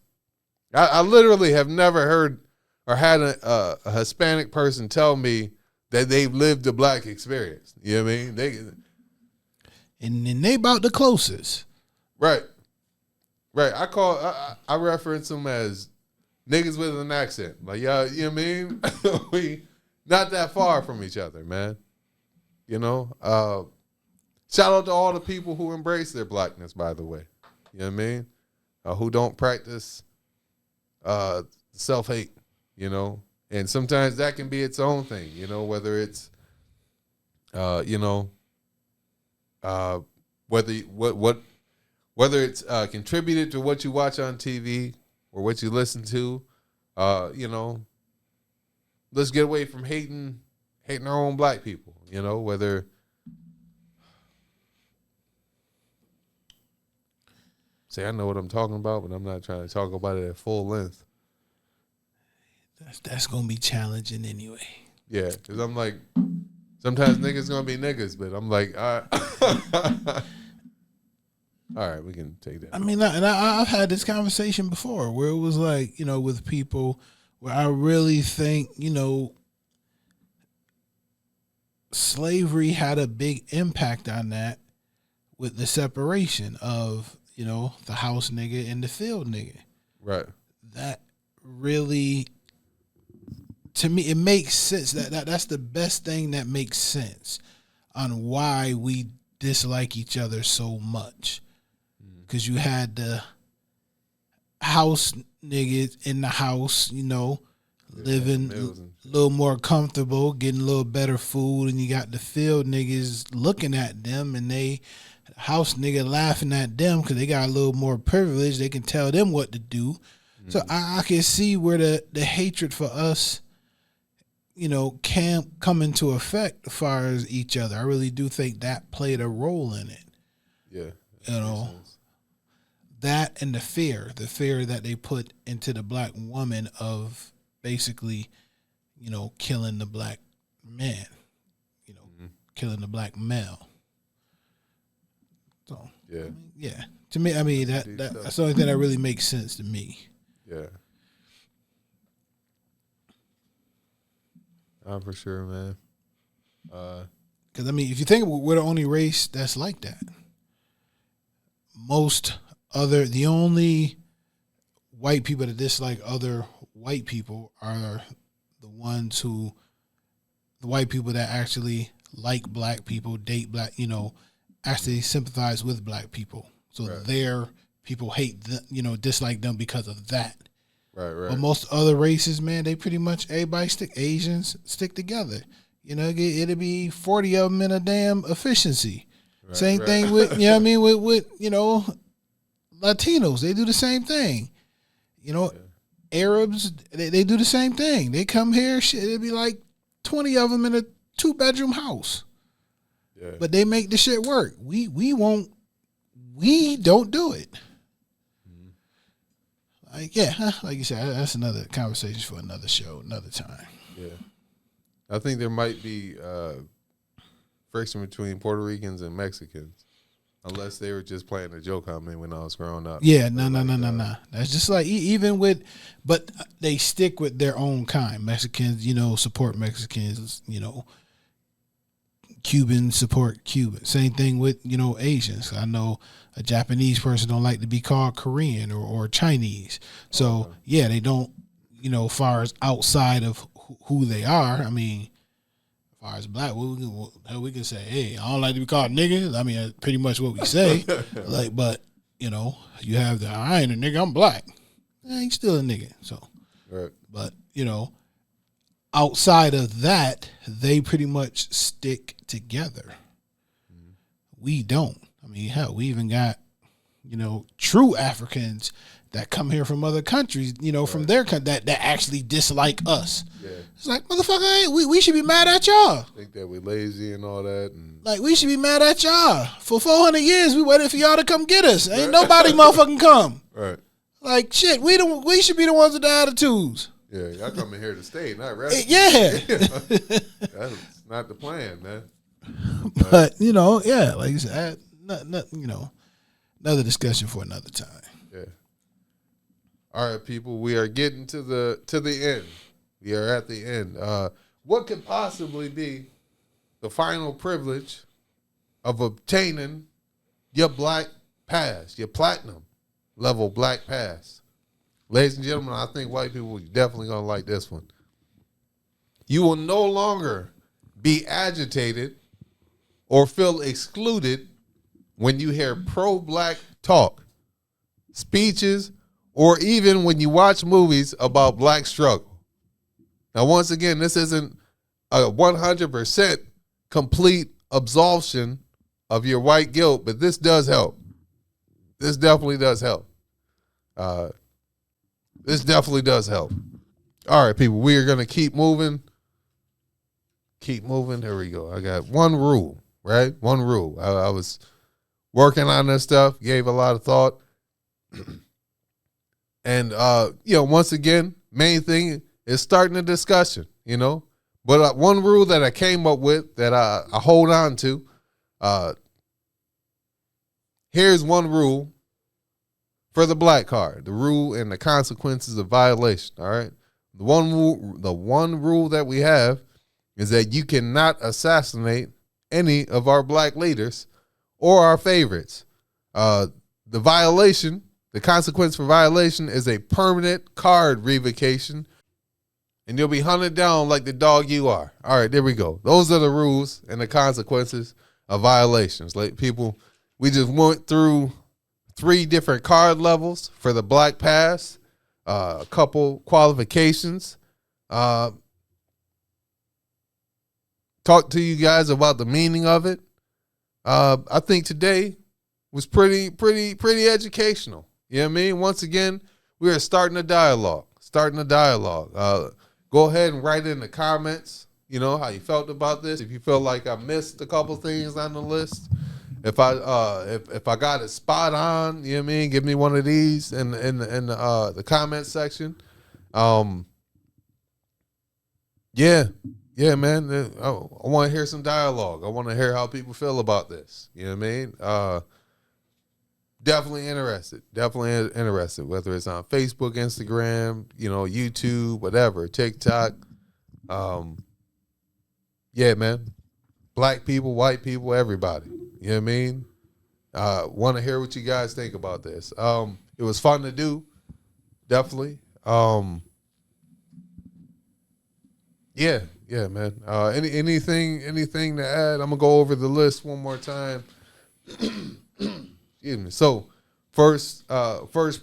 I literally have never heard or had a Hispanic person tell me that they've lived the black experience. You know what I mean? And then they about the closest. Right. I reference them as niggas with an accent. Like, yeah, you know what I mean? We not that far from each other, man. Shout out to all the people who embrace their blackness, by the way. You know what I mean? Who don't practice self-hate, And sometimes that can be its own thing, whether it's, whether it's contributed to what you watch on TV or what you listen to, let's get away from hating our own black people, whether. See, I know what I'm talking about, but I'm not trying to talk about it at full length. That's going to be challenging anyway. Yeah, because I'm like, sometimes niggas going to be niggas, but I'm like, all right. All right, we can take that. I mean, I've had this conversation before where it was like, with people where I really think, slavery had a big impact on that with the separation of, the house nigga and the field nigga. Right. That really, to me, it makes sense. That's the best thing that makes sense on why we dislike each other so much. Because you had the house niggas in the house, living a little more comfortable, getting a little better food, and you got the field niggas looking at them, and they house nigga laughing at them because they got a little more privilege. They can tell them what to do. Mm-hmm. So I can see where the hatred for us, can come into effect as far as each other. I really do think that played a role in it. Yeah. That and the fear that they put into the black woman of basically, killing the black man, killing the black male. So yeah. To me, I mean that's the only thing that really makes sense to me. Yeah. For sure, man. Because I mean, if you think we're the only race that's like that. The only white people that dislike other white people are the white people that actually like black people, date black, actually sympathize with black people. So their people hate, dislike them because of that. Right. But most other races, man, they pretty much Asians stick together. It'll be 40 of them in a damn efficiency. Same thing with, with Latinos. They do the same thing. Arabs, they do the same thing. They come here, shit, it'd be like 20 of them in a 2-bedroom house. Yeah. But they make the shit work. We don't do it. Like you said, that's another conversation for another show, another time. Yeah. I think there might be friction between Puerto Ricans and Mexicans, unless they were just playing a joke on me when I was growing up. Yeah, no. That's just like but they stick with their own kind. Mexicans, support Mexicans. Cubans support Cubans. Same thing with Asians. I know a Japanese person don't like to be called Korean or Chinese. So they don't. Far as outside of who they are. I mean, as far as black, we can say, hey, I don't like to be called niggas. I mean, that's pretty much what we say. But you have I ain't a nigga, I'm black. You still a nigga. So, right. But outside of that, they pretty much stick together. We don't. I mean, hell, we even got true Africans that come here from other countries, from their country that actually dislike us. Yeah. It's like, motherfucker, we should be mad at y'all. Think that we're lazy and all that. And like, we should be mad at y'all. For 400 years, we waited for y'all to come get us. Ain't nobody motherfucking come. Right. Like, shit, we should be the ones with the attitudes. Yeah, y'all coming here to stay, not rest. Yeah. That's not the plan, man. But, like you said, another discussion for another time. Yeah. All right, people, we are getting to the end. We are at the end. What could possibly be the final privilege of obtaining your black pass, your platinum level black pass? Ladies and gentlemen, I think white people are definitely going to like this one. You will no longer be agitated or feel excluded when you hear pro-black talk, speeches, or even when you watch movies about black struggle. Now, once again, this isn't a 100% complete absolution of your white guilt, but this does help. This definitely does help. This definitely does help. All right, people, we are going to keep moving. Keep moving. There we go. I got one rule, right? One rule. I was working on this stuff, gave a lot of thought. And, once again, main thing is starting a discussion, But one rule that I came up with that I hold on to, here's one rule for the black card, the rule and the consequences of violation, all right? The one rule that we have is that you cannot assassinate any of our black leaders or our favorites. The consequence for violation is a permanent card revocation, and you'll be hunted down like the dog you are. All right, there we go. Those are the rules and the consequences of violations. Like, people, we just went through 3 different card levels for the black pass, a couple qualifications. Talk to you guys about the meaning of it. I think today was pretty educational. You know what I mean? Once again, we are starting a dialogue. Go ahead and write in the comments, how you felt about this. If you feel like I missed a couple things on the list, if I got it spot on, you know what I mean? Give me one of these in the comment section. Yeah, man. I want to hear some dialogue. I want to hear how people feel about this. You know what I mean? Definitely interested, whether it's on Facebook, Instagram, YouTube, whatever, TikTok. yeah, man. Black people, white people, everybody. You know what I mean? Want to hear what you guys think about this. It was fun to do, definitely. Yeah, man. Anything to add? I'm gonna go over the list one more time. Excuse me. So, first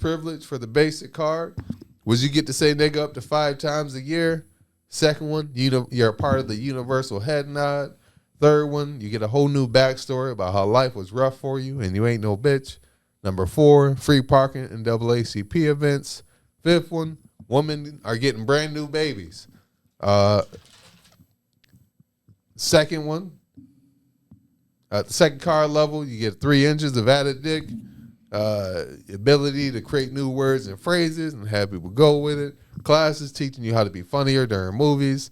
privilege for the basic card was you get to say nigga up to 5 times a year. Second one, you're a part of the universal head nod. Third one, you get a whole new backstory about how life was rough for you and you ain't no bitch. Number 4, free parking in AACP events. Fifth one, women are getting brand new babies. Second one, at the second card level, you get 3 inches of added dick, ability to create new words and phrases and have people go with it. Classes teaching you how to be funnier during movies.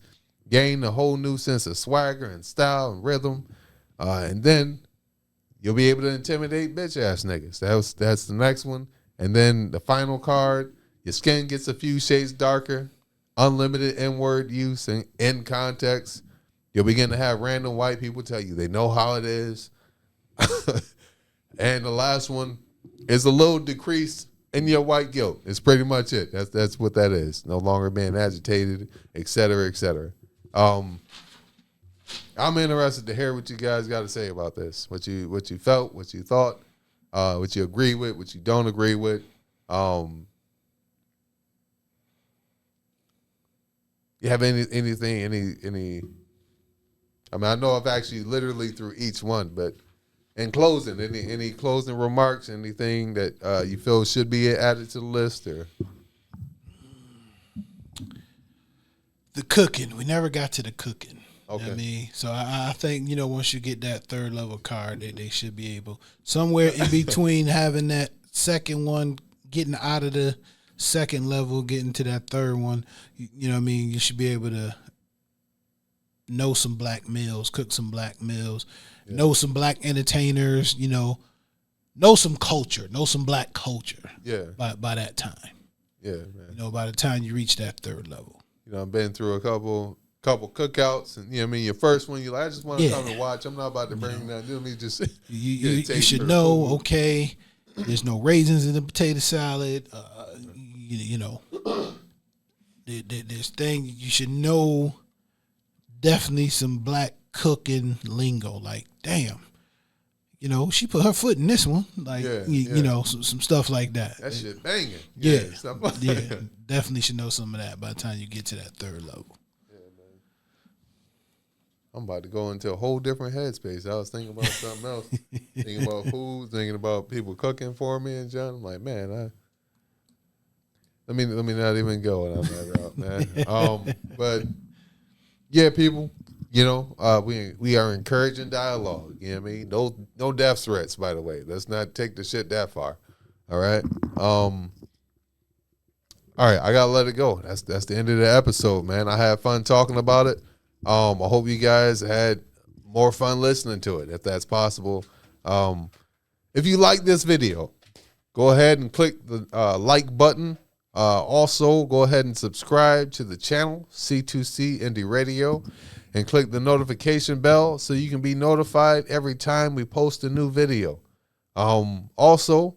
Gain a whole new sense of swagger and style and rhythm. And then you'll be able to intimidate bitch ass niggas. That's the next one. And then the final card, your skin gets a few shades darker. Unlimited N-word use in context. You'll begin to have random white people tell you they know how it is. And the last one is a little decrease in your white guilt. It's pretty much it. That's what that is. No longer being agitated, et cetera, et cetera. I'm interested to hear what you guys got to say about this. What you felt, what you thought, what you agree with, what you don't agree with. You have anything? I mean, I know I've actually literally through each one, but in closing, any closing remarks? Anything that you feel should be added to the list? Or the cooking, we never got to the cooking. Okay. I mean, so I think, once you get that third level card, they should be able, somewhere in between having that second one, getting out of the second level, getting to that third one, you know what I mean? You should be able to know some black meals, cook some black meals, know some black entertainers, know some culture, know some black culture. Yeah. By that time. Yeah, man. By the time you reach that third level. I've been through a couple cookouts, and your first one, you're like, I just want to come and watch. I'm not about to bring that. Let me just you should know. Food. Okay, there's no raisins in the potato salad. There's things you should know. Definitely some black cooking lingo. Like, damn, she put her foot in this one. Like, some stuff like that. That shit banging. Yeah, definitely should know some of that by the time you get to that third level. Yeah, man. I'm about to go into a whole different headspace. I was thinking about something else, thinking about food, thinking about people cooking for me and John. I'm like, man, let me not even go on that route, man. But yeah, people. We are encouraging dialogue. You know what I mean? No death threats, by the way. Let's not take the shit that far. All right. All right, I gotta let it go. That's the end of the episode, man. I had fun talking about it. I hope you guys had more fun listening to it, if that's possible. If you like this video, go ahead and click the like button. Also, go ahead and subscribe to the channel, C2C Indie Radio, and click the notification bell so you can be notified every time we post a new video. Also,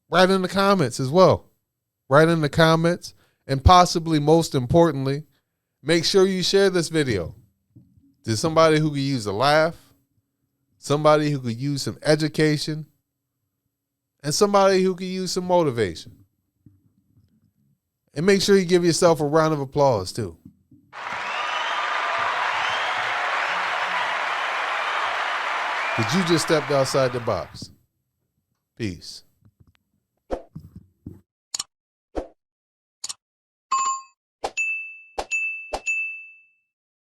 write in the comments as well. Write in the comments, and possibly most importantly, make sure you share this video. There's somebody who could use a laugh, somebody who could use some education, and somebody who could use some motivation. And make sure you give yourself a round of applause, too. Did you just step outside the box? Peace.